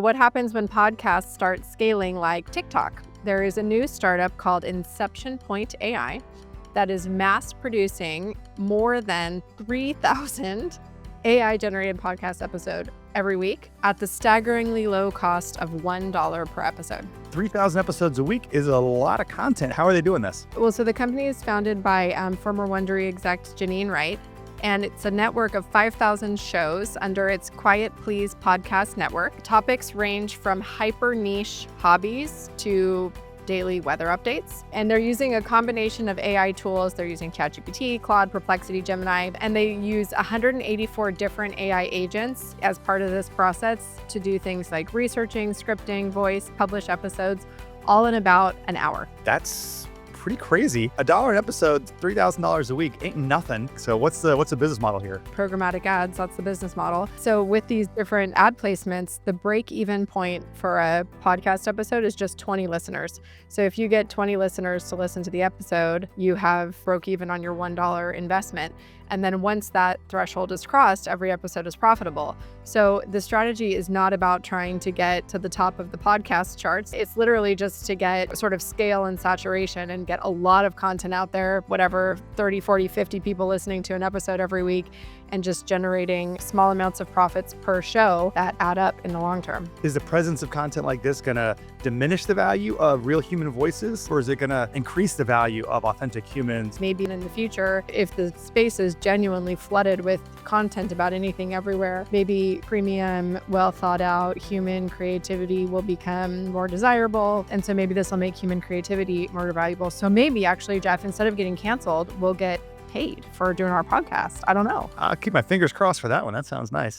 what happens when podcasts start scaling like TikTok? There is a new startup called Inception Point AI that is mass producing more than 3,000 AI-generated podcast episode every week at the staggeringly low cost of $1 per episode. 3,000 episodes a week is a lot of content. How are they doing this? Well, so the company is founded by former Wondery exec Janine Wright, and it's a network of 5,000 shows under its Quiet Please podcast network. Topics range from hyper niche hobbies to daily weather updates. And they're using a combination of AI tools. They're using ChatGPT, Claude, Perplexity, Gemini, and they use 184 different AI agents as part of this process to do things like researching, scripting, voice, publish episodes, all in about an hour. That's pretty crazy. $1 an episode, $3,000 a week ain't nothing. So what's the business model here? Programmatic ads, that's the business model. So with these different ad placements, the break-even point for a podcast episode is just 20 listeners. So if you get 20 listeners to listen to the episode, you have broke even on your $1 investment. And then once that threshold is crossed, every episode is profitable. So the strategy is not about trying to get to the top of the podcast charts. It's literally just to get sort of scale and saturation and get a lot of content out there, whatever, 30, 40, 50 people listening to an episode every week, and just generating small amounts of profits per show that add up in the long term. Is the presence of content like this going to diminish the value of real human voices, or is it going to increase the value of authentic humans? Maybe in the future, if the space is genuinely flooded with content about anything everywhere, maybe premium, well thought out human creativity will become more desirable. And so maybe this will make human creativity more valuable. So maybe actually, Jeff, instead of getting canceled, we'll get paid for doing our podcast. I don't know. I'll keep my fingers crossed for that one. That sounds nice.